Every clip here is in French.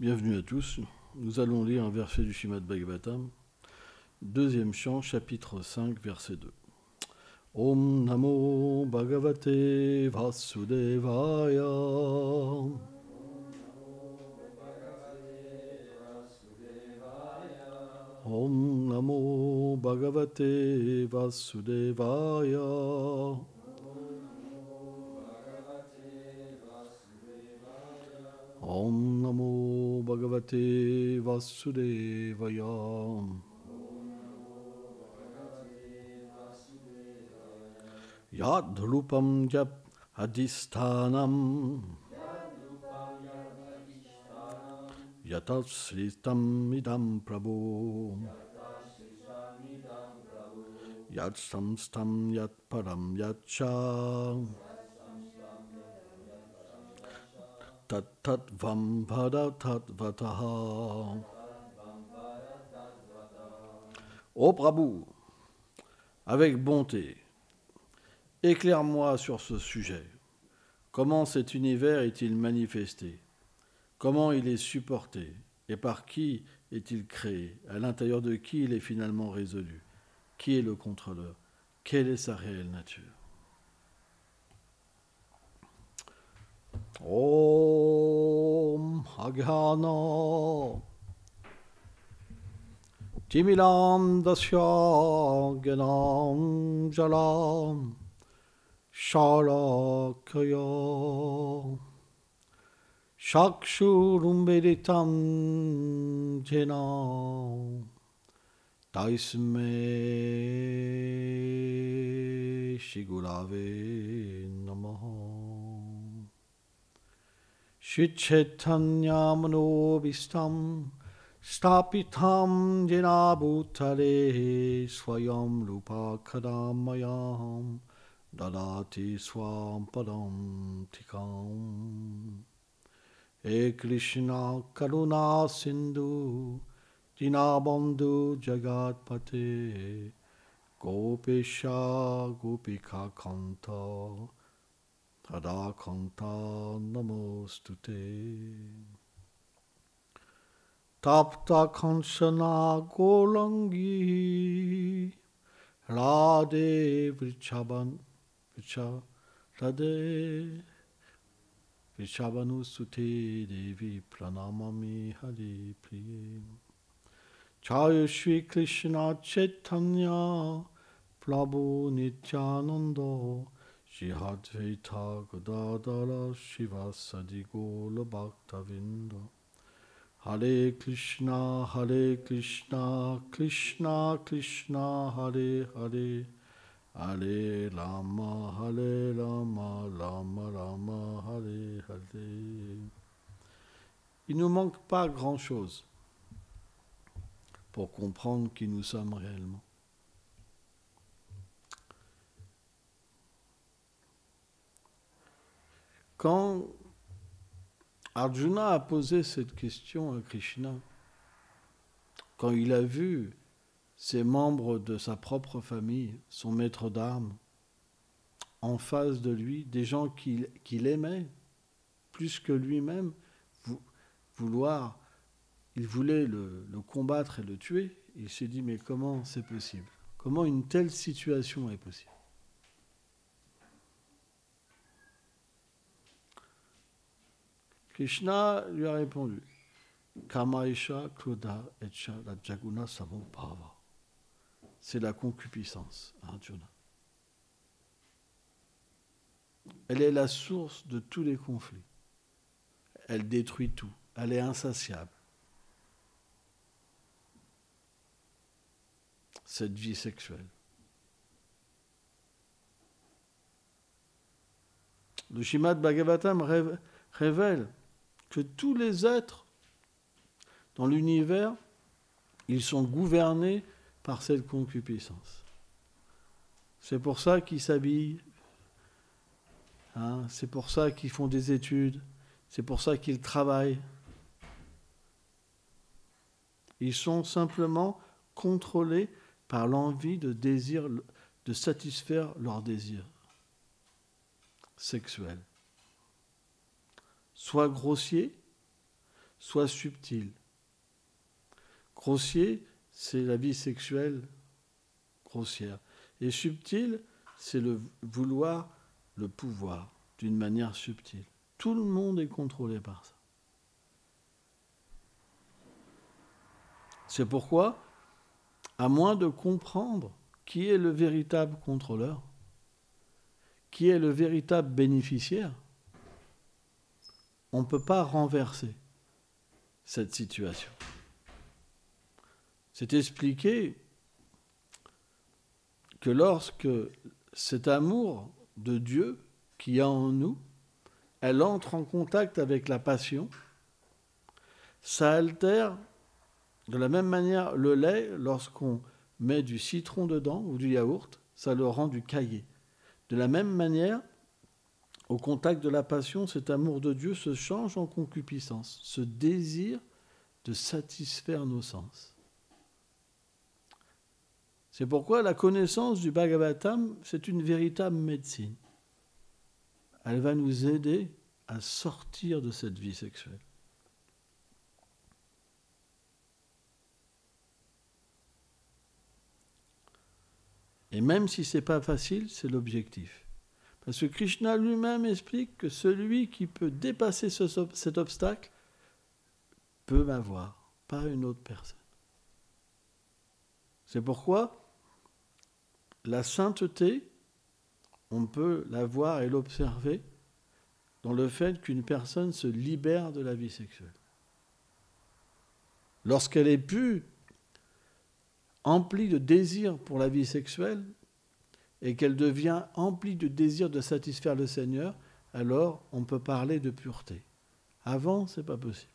Bienvenue à tous. Nous allons lire un verset du Srimad Bhagavatam, deuxième chant, chapitre 5, verset 2. Om Namo Bhagavate Vasudevaya. Om Namo Bhagavate Vasudevaya. Om Namo Bhagavate Vasudevaya. Yad Rupam Jap Adhisthanam Yatat Sritam Idam Prabhu Yad Samstam Yat Param Yatcha Tat Tat Vam Vada Tat Vataha. Ô Prabhu, avec bonté, éclaire-moi sur ce sujet. Comment cet univers est-il manifesté? Comment il est supporté? Et par qui est-il créé? À l'intérieur de qui il est finalement résolu? Qui est le contrôleur? Quelle est sa réelle nature? Om Aghana Timilam Dasya Ganam Jalam Sharakaya Shakshurumveditam Jena Taisme Shigurave Namaha. Shri Chaitanya Manobhistam Stapitam Jena Bhutale Swayam Rupa Kadamayam Dadati Swam Padam Tikam. He Krishna Karuna Sindhu Dinabandhu Jagatpate Gopesha Gopika Kanta Radha Kanta Namostute. Tapta Kanchana Golangi Radhe Radhe Vishabhanusute Devi Pranamami Hari Priye. Jaya Shri Krishna Chaitanya Prabhu Nityananda Shri Advaita Gadadara Shivasadi Gola Bhaktavinda. Hare Krishna Krishna Krishna Hare Hare Hare Rama Rama Rama Hare Hare. Il ne nous manque pas grand-chose pour comprendre qui nous sommes réellement. Quand Arjuna a posé cette question à Krishna, quand il a vu ces membres de sa propre famille, son maître d'armes, en face de lui, des gens qu'il aimait plus que lui-même, il voulait le combattre et le tuer. Il s'est dit, mais comment c'est possible? Comment une telle situation est possible? Krishna lui a répondu, Kamaisha Krodha Echa Rajaguna Samobhava. C'est la concupiscence, Arjuna. Elle est la source de tous les conflits. Elle détruit tout. Elle est insatiable. Cette vie sexuelle. Le Srimad Bhagavatam révèle que tous les êtres dans l'univers, ils sont gouvernés par cette concupiscence. C'est pour ça qu'ils s'habillent, c'est pour ça qu'ils font des études, c'est pour ça qu'ils travaillent. Ils sont simplement contrôlés par l'envie de satisfaire leurs désirs sexuels. Soit grossiers, soit subtil. Grossier, c'est la vie sexuelle grossière. Et subtil, c'est le vouloir, le pouvoir, d'une manière subtile. Tout le monde est contrôlé par ça. C'est pourquoi, à moins de comprendre qui est le véritable contrôleur, qui est le véritable bénéficiaire, on ne peut pas renverser cette situation. C'est expliqué que lorsque cet amour de Dieu qu'il y a en nous, elle entre en contact avec la passion, ça altère de la même manière le lait, lorsqu'on met du citron dedans ou du yaourt, ça le rend du caillé. De la même manière, au contact de la passion, cet amour de Dieu se change en concupiscence, ce désir de satisfaire nos sens. C'est pourquoi la connaissance du Bhagavatam, c'est une véritable médecine. Elle va nous aider à sortir de cette vie sexuelle. Et même si ce n'est pas facile, c'est l'objectif. Parce que Krishna lui-même explique que celui qui peut dépasser cet obstacle peut m'avoir, pas une autre personne. C'est pourquoi la sainteté, on peut la voir et l'observer dans le fait qu'une personne se libère de la vie sexuelle. Lorsqu'elle est plus emplie de désir pour la vie sexuelle et qu'elle devient emplie de désir de satisfaire le Seigneur, alors on peut parler de pureté. Avant, ce n'est pas possible.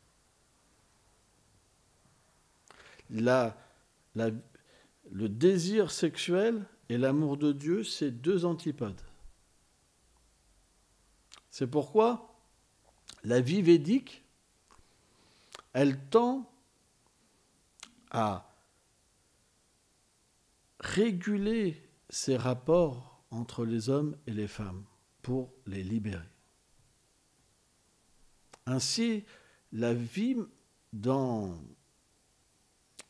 Le désir sexuel et l'amour de Dieu, c'est deux antipodes. C'est pourquoi la vie védique, elle tend à réguler ces rapports entre les hommes et les femmes pour les libérer. Ainsi, la vie dans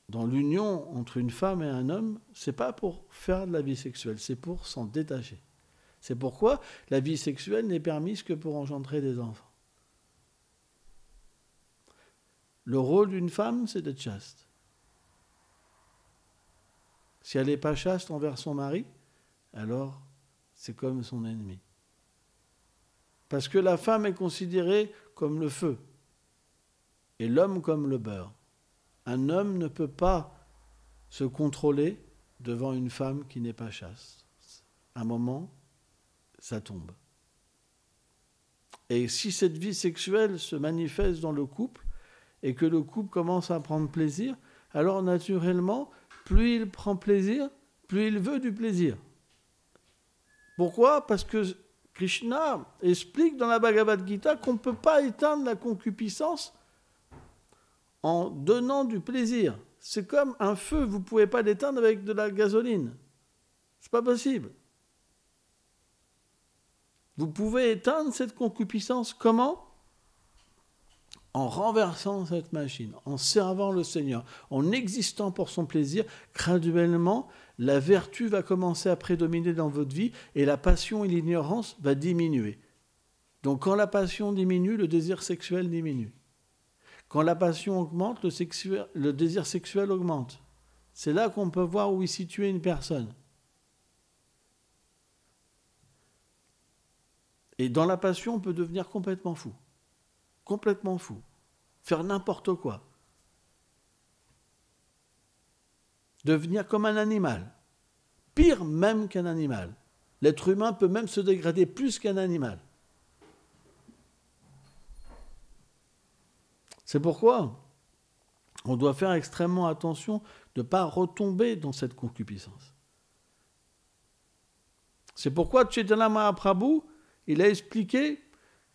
l'union entre une femme et un homme, ce n'est pas pour faire de la vie sexuelle, c'est pour s'en détacher. C'est pourquoi la vie sexuelle n'est permise que pour engendrer des enfants. Le rôle d'une femme, c'est d'être chaste. Si elle n'est pas chaste envers son mari, alors c'est comme son ennemi. Parce que la femme est considérée comme le feu et l'homme comme le beurre. Un homme ne peut pas se contrôler devant une femme qui n'est pas chaste. À un moment, ça tombe. Et si cette vie sexuelle se manifeste dans le couple et que le couple commence à prendre plaisir, alors naturellement, plus il prend plaisir, plus il veut du plaisir. Pourquoi ? Parce que Krishna explique dans la Bhagavad Gita qu'on ne peut pas éteindre la concupiscence en donnant du plaisir. C'est comme un feu, vous ne pouvez pas l'éteindre avec de la gasoline. Ce n'est pas possible. Vous pouvez éteindre cette concupiscence comment ? En renversant cette machine, en servant le Seigneur, en existant pour son plaisir. Graduellement, la vertu va commencer à prédominer dans votre vie et la passion et l'ignorance va diminuer. Donc quand la passion diminue, le désir sexuel diminue. Quand la passion augmente, le désir sexuel augmente. C'est là qu'on peut voir où est située une personne. Et dans la passion, on peut devenir complètement fou. Complètement fou. Faire n'importe quoi. Devenir comme un animal. Pire même qu'un animal. L'être humain peut même se dégrader plus qu'un animal. C'est pourquoi on doit faire extrêmement attention de ne pas retomber dans cette concupiscence. C'est pourquoi Chaitanya Mahaprabhu, il a expliqué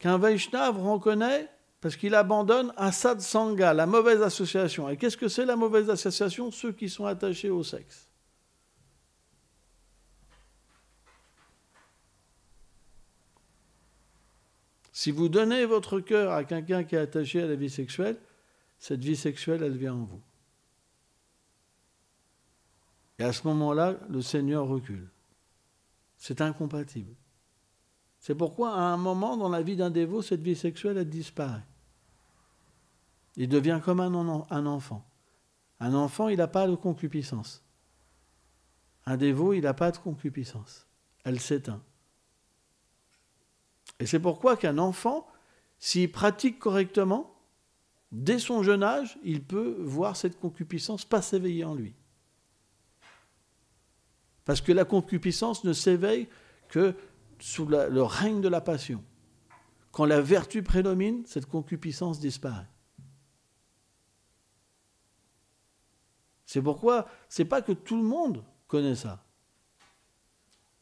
qu'un Vaishnava reconnaît parce qu'il abandonne Asad Sangha, la mauvaise association. Et qu'est-ce que c'est la mauvaise association ? Ceux qui sont attachés au sexe. Si vous donnez votre cœur à quelqu'un qui est attaché à la vie sexuelle, cette vie sexuelle, elle vient en vous. Et à ce moment-là, le Seigneur recule. C'est incompatible. C'est pourquoi, à un moment dans la vie d'un dévot, cette vie sexuelle, elle disparaît. Il devient comme un enfant. Un enfant, il n'a pas de concupiscence. Un dévot, il n'a pas de concupiscence. Elle s'éteint. Et c'est pourquoi qu'un enfant, s'il pratique correctement, dès son jeune âge, il peut voir cette concupiscence pas s'éveiller en lui. Parce que la concupiscence ne s'éveille que sous le règne de la passion. Quand la vertu prédomine, cette concupiscence disparaît. C'est pourquoi, c'est pas que tout le monde connaît ça.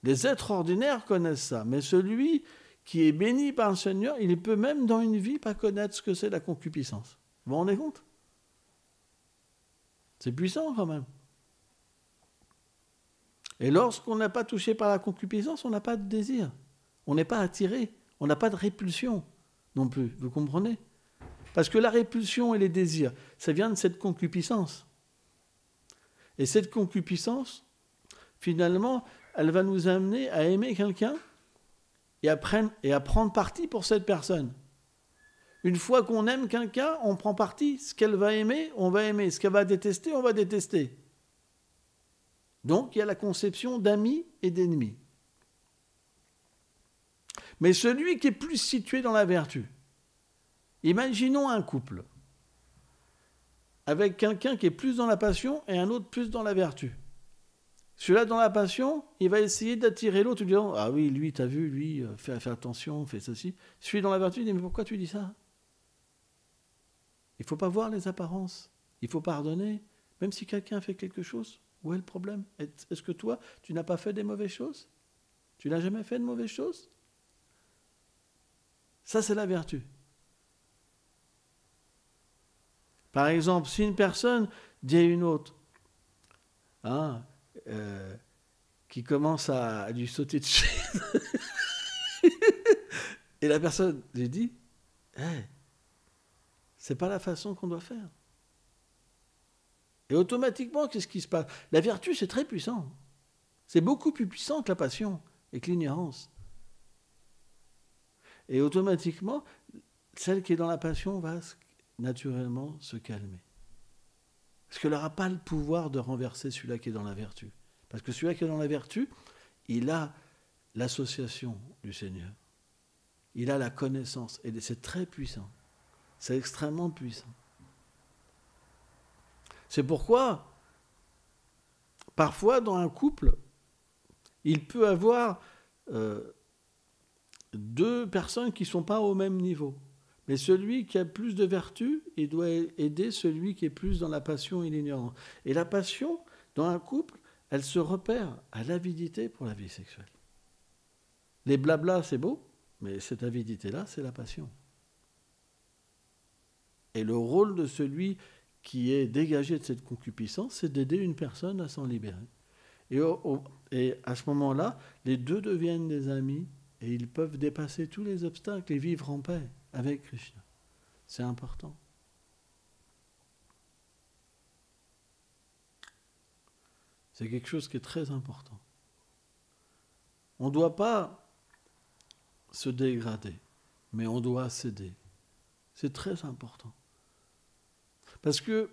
Les êtres ordinaires connaissent ça, mais celui qui est béni par le Seigneur, il peut même dans une vie pas connaître ce que c'est la concupiscence. Vous vous rendez compte? C'est puissant quand même. Et lorsqu'on n'est pas touché par la concupiscence, on n'a pas de désir. On n'est pas attiré. On n'a pas de répulsion non plus. Vous comprenez? Parce que la répulsion et les désirs, ça vient de cette concupiscence. Et cette concupiscence, finalement, elle va nous amener à aimer quelqu'un et à prendre parti pour cette personne. Une fois qu'on aime quelqu'un, on prend parti. Ce qu'elle va aimer, on va aimer. Ce qu'elle va détester, on va détester. Donc, il y a la conception d'amis et d'ennemis. Mais celui qui est plus situé dans la vertu, imaginons un couple avec quelqu'un qui est plus dans la passion et un autre plus dans la vertu. Celui-là dans la passion, il va essayer d'attirer l'autre en disant « Ah oui, lui, t'as vu, lui, fais attention, fais ceci. » Celui dans la vertu, il dit « Mais pourquoi tu dis ça ?» Il ne faut pas voir les apparences. Il faut pardonner. Même si quelqu'un fait quelque chose, où est le problème? Est-ce que toi, tu n'as pas fait des mauvaises choses? Tu n'as jamais fait de mauvaises choses? Ça, c'est la vertu. Par exemple, si une personne dit à une autre, qui commence à lui sauter dessus, et la personne lui dit, c'est pas la façon qu'on doit faire. Et automatiquement, qu'est-ce qui se passe? La vertu, c'est très puissant. C'est beaucoup plus puissant que la passion et que l'ignorance. Et automatiquement, celle qui est dans la passion va naturellement se calmer. Parce qu'elle n'aura pas le pouvoir de renverser celui-là qui est dans la vertu. Parce que celui-là qui est dans la vertu, il a l'association du Seigneur. Il a la connaissance. Et c'est très puissant. C'est extrêmement puissant. C'est pourquoi, parfois, dans un couple, il peut avoir deux personnes qui ne sont pas au même niveau. Mais celui qui a plus de vertu, il doit aider celui qui est plus dans la passion et l'ignorance. Et la passion, dans un couple, elle se repère à l'avidité pour la vie sexuelle. Les blablas, c'est beau, mais cette avidité-là, c'est la passion. Et le rôle de celui qui est dégagé de cette concupiscence, c'est d'aider une personne à s'en libérer. Et à ce moment-là, les deux deviennent des amis et ils peuvent dépasser tous les obstacles et vivre en paix avec Krishna. C'est important. C'est quelque chose qui est très important. On ne doit pas se dégrader, mais on doit s'aider. C'est très important. Parce que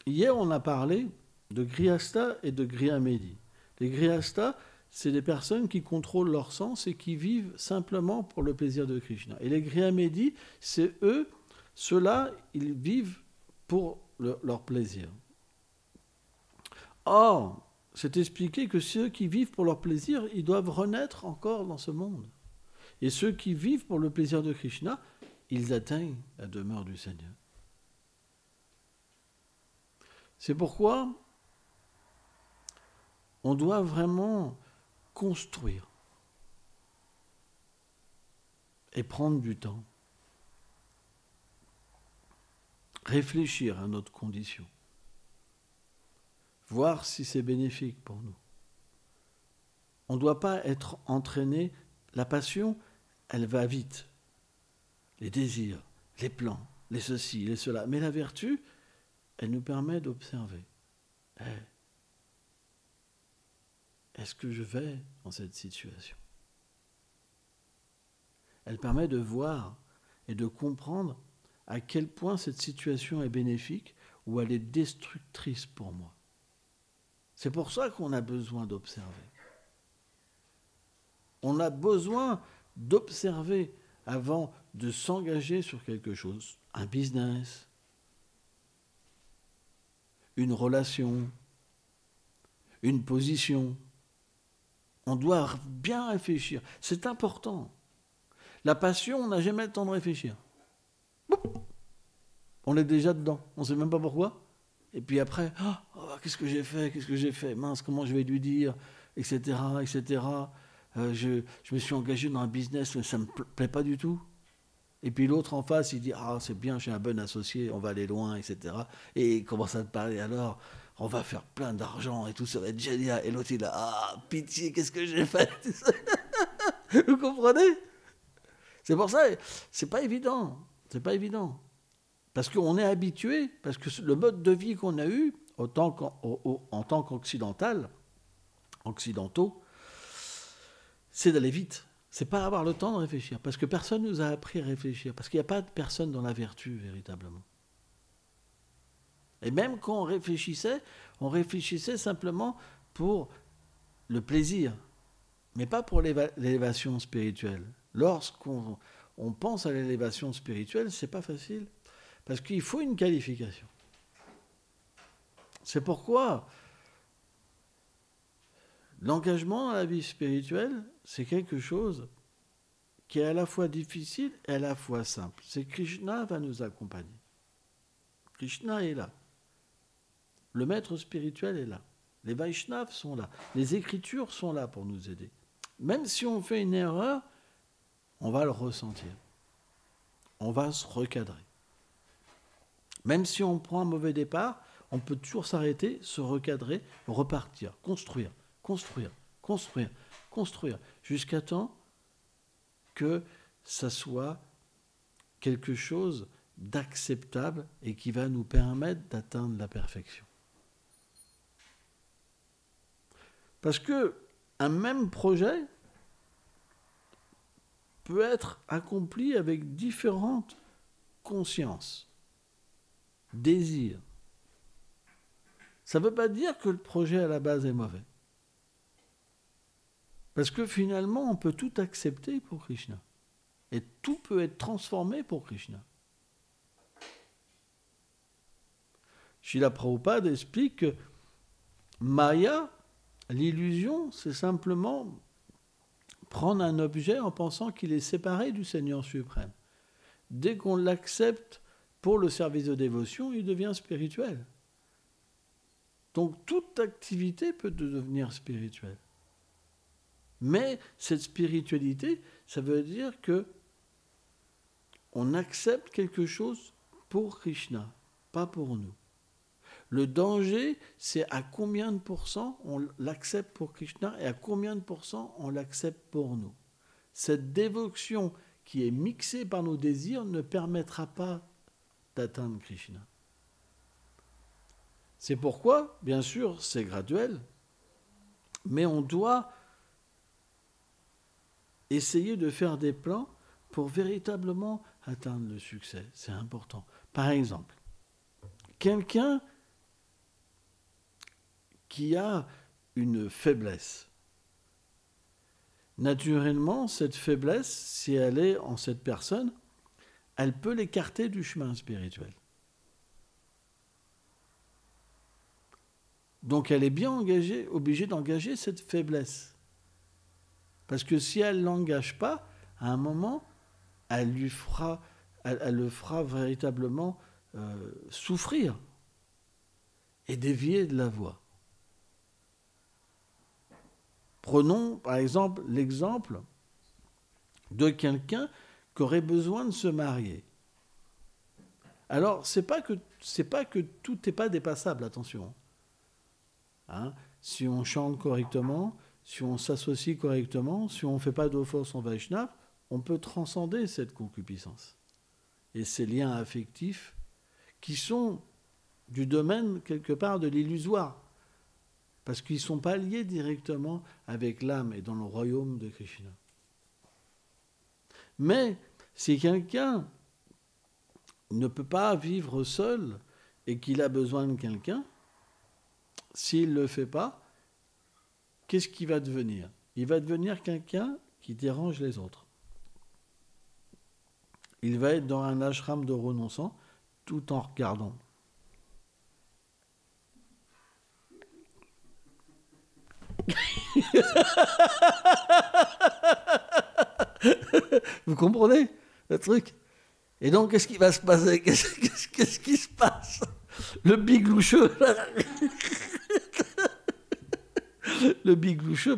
hier, on a parlé de Grihastha et de Grihamedi. Les Grihastha, c'est des personnes qui contrôlent leur sens et qui vivent simplement pour le plaisir de Krishna. Et les Grihamedi, c'est eux, ceux-là, ils vivent pour leur plaisir. Or, c'est expliqué que ceux qui vivent pour leur plaisir, ils doivent renaître encore dans ce monde. Et ceux qui vivent pour le plaisir de Krishna, ils atteignent la demeure du Seigneur. C'est pourquoi on doit vraiment construire et prendre du temps, réfléchir à notre condition, voir si c'est bénéfique pour nous. On ne doit pas être entraîné. La passion, elle va vite. Les désirs, les plans, les ceci, les cela. Mais la vertu, elle nous permet d'observer. Est-ce que je vais dans cette situation? Elle permet de voir et de comprendre à quel point cette situation est bénéfique ou elle est destructrice pour moi. C'est pour ça qu'on a besoin d'observer. On a besoin d'observer avant de s'engager sur quelque chose. Un business, une relation, une position. On doit bien réfléchir. C'est important. La passion, on n'a jamais le temps de réfléchir. On est déjà dedans. On ne sait même pas pourquoi. Et puis après, qu'est-ce que j'ai fait? Mince, comment je vais lui dire? Etc. etc. Je me suis engagé dans un business, mais ça ne me plaît pas du tout. Et puis l'autre en face, il dit, c'est bien, j'ai un bon associé, on va aller loin, etc. Et il commence à te parler, alors, on va faire plein d'argent et tout, ça va être génial. Et l'autre, il a, pitié, qu'est-ce que j'ai fait? Vous comprenez? C'est pour ça, c'est pas évident. C'est pas évident. Parce qu'on est habitué, parce que le mode de vie qu'on a eu, en tant occidentaux, c'est d'aller vite. C'est pas avoir le temps de réfléchir. Parce que personne nous a appris à réfléchir. Parce qu'il n'y a pas de personne dans la vertu, véritablement. Et même quand on réfléchissait simplement pour le plaisir, mais pas pour l'élévation spirituelle. Lorsqu'on pense à l'élévation spirituelle, c'est pas facile. Parce qu'il faut une qualification. C'est pourquoi l'engagement à la vie spirituelle, c'est quelque chose qui est à la fois difficile et à la fois simple. C'est Krishna va nous accompagner. Krishna est là. Le maître spirituel est là. Les Vaishnavas sont là. Les Écritures sont là pour nous aider. Même si on fait une erreur, on va le ressentir. On va se recadrer. Même si on prend un mauvais départ, on peut toujours s'arrêter, se recadrer, repartir, construire, jusqu'à temps que ça soit quelque chose d'acceptable et qui va nous permettre d'atteindre la perfection. Parce que un même projet peut être accompli avec différentes consciences, désirs. Ça ne veut pas dire que le projet à la base est mauvais. Parce que finalement, on peut tout accepter pour Krishna. Et tout peut être transformé pour Krishna. Srila Prabhupada explique que Maya, l'illusion, c'est simplement prendre un objet en pensant qu'il est séparé du Seigneur suprême. Dès qu'on l'accepte pour le service de dévotion, il devient spirituel. Donc toute activité peut devenir spirituelle. Mais cette spiritualité, ça veut dire que on accepte quelque chose pour Krishna, pas pour nous. Le danger, c'est à combien de pourcents on l'accepte pour Krishna et à combien de pourcents on l'accepte pour nous. Cette dévotion qui est mixée par nos désirs ne permettra pas d'atteindre Krishna. C'est pourquoi, bien sûr, c'est graduel, mais on doit essayer de faire des plans pour véritablement atteindre le succès. C'est important. Par exemple, quelqu'un qui a une faiblesse. Naturellement, cette faiblesse, si elle est en cette personne, elle peut l'écarter du chemin spirituel. Donc elle est bien obligée d'engager cette faiblesse. Parce que si elle ne l'engage pas, à un moment, elle le fera véritablement souffrir et dévier de la voie. Prenons par exemple l'exemple de quelqu'un qui aurait besoin de se marier. Alors, c'est pas que tout n'est pas dépassable, attention. Hein, si on chante correctement, si on s'associe correctement, si on ne fait pas d'offense en Vaishnava, on peut transcender cette concupiscence. et ces liens affectifs qui sont du domaine, quelque part, de l'illusoire. Parce qu'ils ne sont pas liés directement avec l'âme et dans le royaume de Krishna. Mais si quelqu'un ne peut pas vivre seul et qu'il a besoin de quelqu'un, s'il ne le fait pas, qu'est-ce qu'il va devenir? Il va devenir quelqu'un qui dérange les autres. Il va être dans un ashram de renonçant tout en regardant. Vous comprenez le truc? Et donc, qu'est-ce qui va se passer? Qu'est-ce qui se passe? Le bigloucheux, le bigloucheux,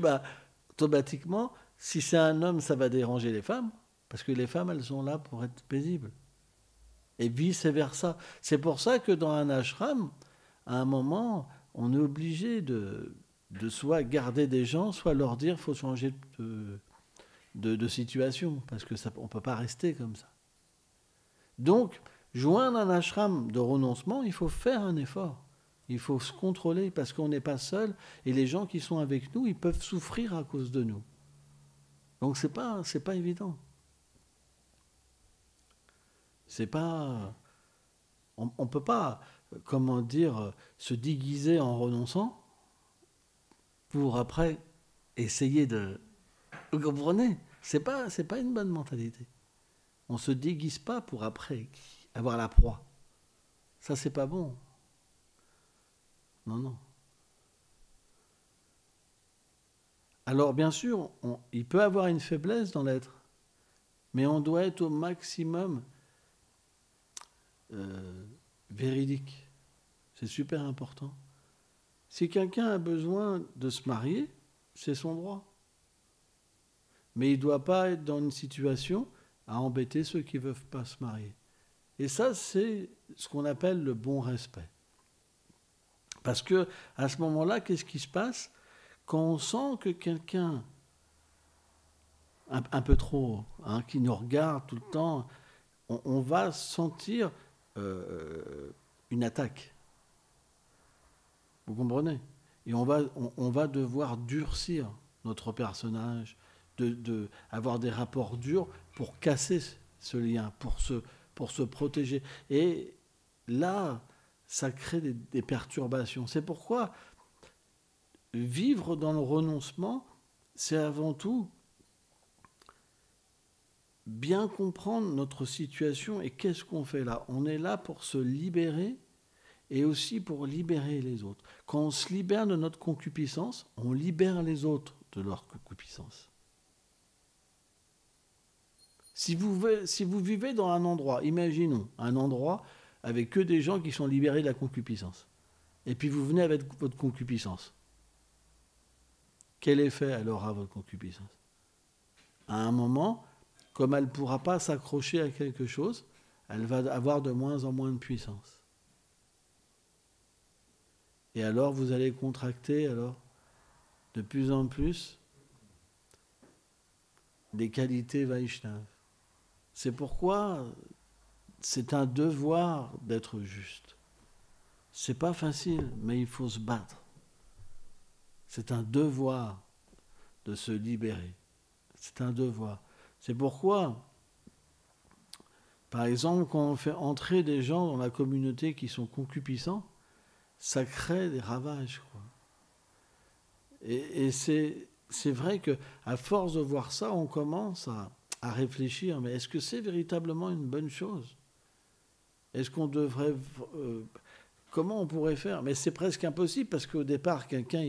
automatiquement, si c'est un homme, ça va déranger les femmes, parce que les femmes, elles sont là pour être paisibles. Et vice-versa. C'est pour ça que dans un ashram, à un moment, on est obligé de soit garder des gens, soit leur dire qu'il faut changer de situation, parce que on ne peut pas rester comme ça. Donc, joindre un ashram de renoncement, il faut faire un effort. Il faut se contrôler, parce qu'on n'est pas seul, et les gens qui sont avec nous, ils peuvent souffrir à cause de nous. Donc, c'est pas évident. C'est pas... On ne peut pas, comment dire, se déguiser en renonçant pour après essayer de... Vous comprenez? C'est pas une bonne mentalité. On ne se déguise pas pour après avoir la proie. Ça, c'est pas bon. Non, non. Alors, bien sûr, il peut avoir une faiblesse dans l'être, mais on doit être au maximum véridique. C'est super important. Si quelqu'un a besoin de se marier, c'est son droit. Mais il ne doit pas être dans une situation à embêter ceux qui ne veulent pas se marier. Et ça, c'est ce qu'on appelle le bon respect. Parce que à ce moment-là, qu'est-ce qui se passe? Quand on sent que quelqu'un, un peu trop, qui nous regarde tout le temps, on va sentir une attaque. Vous comprenez? Et on va devoir durcir notre personnage, avoir des rapports durs pour casser ce lien, pour se protéger. Et là, ça crée des perturbations. C'est pourquoi vivre dans le renoncement, c'est avant tout bien comprendre notre situation et qu'est-ce qu'on fait là. On est là pour se libérer et aussi pour libérer les autres. Quand on se libère de notre concupiscence, on libère les autres de leur concupiscence. Si vous vivez dans un endroit, imaginons un endroit avec que des gens qui sont libérés de la concupiscence, et puis vous venez avec votre concupiscence, quel effet elle aura votre concupiscence? À un moment, comme elle ne pourra pas s'accrocher à quelque chose, elle va avoir de moins en moins de puissance. Et alors vous allez contracter de plus en plus des qualités Vaishnava. C'est pourquoi c'est un devoir d'être juste. C'est pas facile, mais il faut se battre. C'est un devoir de se libérer. C'est un devoir. C'est pourquoi, par exemple, quand on fait entrer des gens dans la communauté qui sont concupiscents, ça crée des ravages, quoi. Et c'est vrai qu'à force de voir ça, on commence à réfléchir, mais est-ce que c'est véritablement une bonne chose? Est-ce qu'on devrait... comment on pourrait faire? Mais c'est presque impossible, parce qu'au départ, quelqu'un,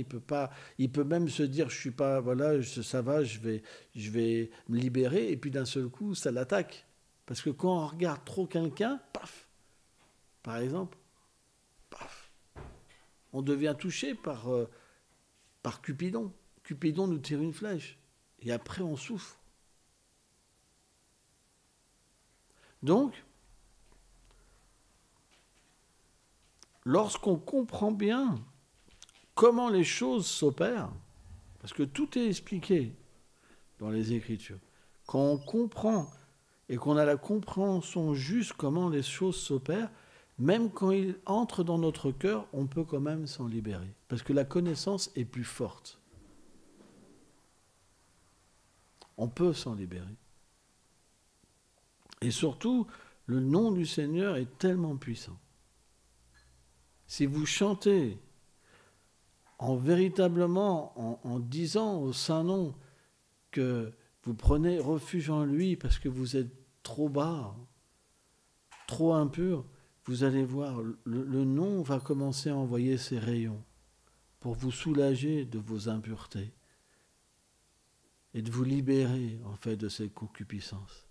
il peut même se dire, je suis pas, voilà, ça va, je vais me libérer, et puis d'un seul coup, ça l'attaque. Parce que quand on regarde trop quelqu'un, paf, par exemple, paf, on devient touché par Cupidon. Cupidon nous tire une flèche, et après on souffre. Donc, lorsqu'on comprend bien comment les choses s'opèrent, parce que tout est expliqué dans les Écritures, quand on comprend, et qu'on a la compréhension juste comment les choses s'opèrent, même quand ils entrent dans notre cœur, on peut quand même s'en libérer. Parce que la connaissance est plus forte. On peut s'en libérer. Et surtout, le nom du Seigneur est tellement puissant. Si vous chantez en disant au Saint-Nom que vous prenez refuge en lui parce que vous êtes trop bas, trop impur, vous allez voir, le nom va commencer à envoyer ses rayons pour vous soulager de vos impuretés et de vous libérer en fait de cette concupiscence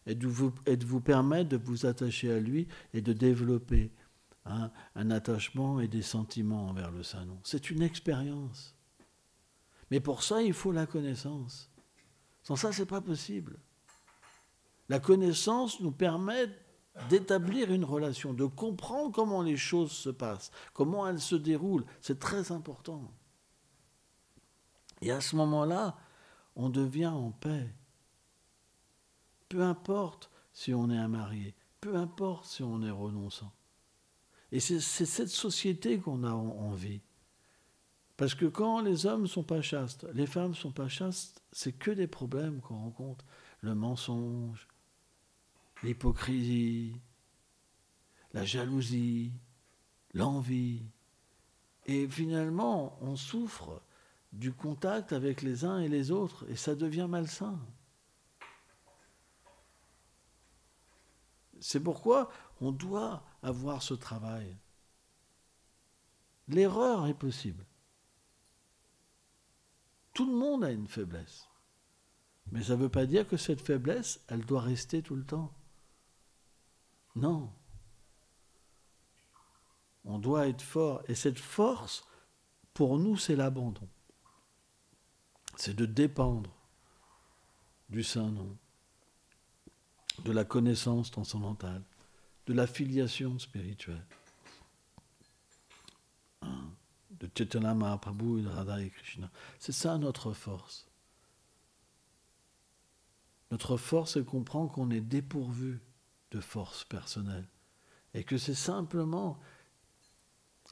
et de vous permettre de vous attacher à lui et de développer un attachement et des sentiments envers le Saint-Nom. C'est une expérience. Mais pour ça, il faut la connaissance. Sans ça, ce n'est pas possible. La connaissance nous permet d'établir une relation, de comprendre comment les choses se passent, comment elles se déroulent. C'est très important. Et à ce moment-là, on devient en paix. Peu importe si on est un marié, peu importe si on est renonçant. Et c'est cette société qu'on a envie. Parce que quand les hommes ne sont pas chastes, les femmes ne sont pas chastes, c'est que des problèmes qu'on rencontre. Le mensonge, l'hypocrisie, la jalousie, l'envie. Et finalement, on souffre du contact avec les uns et les autres, et ça devient malsain. C'est pourquoi on doit avoir ce travail. L'erreur est possible. Tout le monde a une faiblesse. Mais ça ne veut pas dire que cette faiblesse, elle doit rester tout le temps. Non. On doit être fort. Et cette force, pour nous, c'est l'abandon. C'est de dépendre du Saint-Nom, de la connaissance transcendantale, de la filiation spirituelle, de Chaitanya Mahaprabhu et de Radha et Krishna. C'est ça notre force. Notre force, c'est de comprendre qu'on est dépourvu de force personnelle. Et que c'est simplement,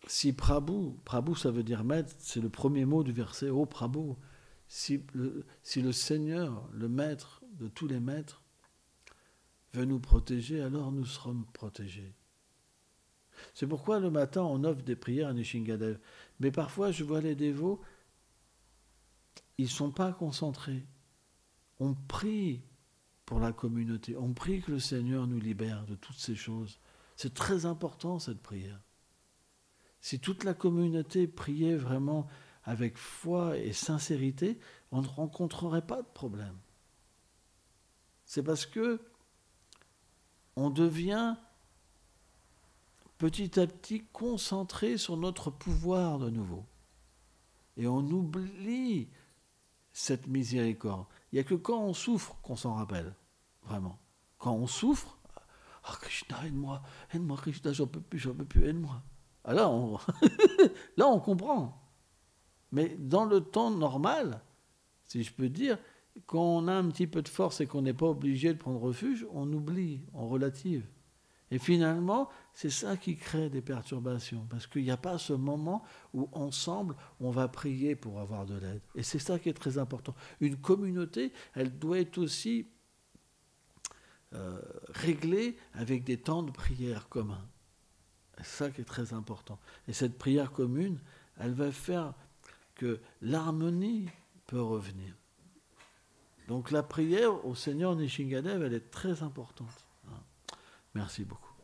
si Prabhu ça veut dire maître, c'est le premier mot du verset, oh Prabhu, si le Seigneur, le maître de tous les maîtres, veut nous protéger, alors nous serons protégés. C'est pourquoi le matin, on offre des prières à Nishingadev. Mais parfois, je vois les dévots, ils ne sont pas concentrés. On prie pour la communauté. On prie que le Seigneur nous libère de toutes ces choses. C'est très important, cette prière. Si toute la communauté priait vraiment avec foi et sincérité, on ne rencontrerait pas de problème. C'est parce que on devient petit à petit concentré sur notre pouvoir de nouveau. Et on oublie cette miséricorde. Il n'y a que quand on souffre qu'on s'en rappelle, vraiment. Quand on souffre, « Ah, Krishna, aide-moi, Krishna, j'en peux plus, aide-moi. » Alors, là, on comprend. Mais dans le temps normal, si je peux dire, quand on a un petit peu de force et qu'on n'est pas obligé de prendre refuge, on oublie, on relative. Et finalement, c'est ça qui crée des perturbations, parce qu'il n'y a pas ce moment où ensemble, on va prier pour avoir de l'aide. Et c'est ça qui est très important. Une communauté, elle doit être aussi réglée avec des temps de prière communs. C'est ça qui est très important. Et cette prière commune, elle va faire que l'harmonie peut revenir. Donc la prière au Seigneur Nishingadev, elle est très importante. Merci beaucoup.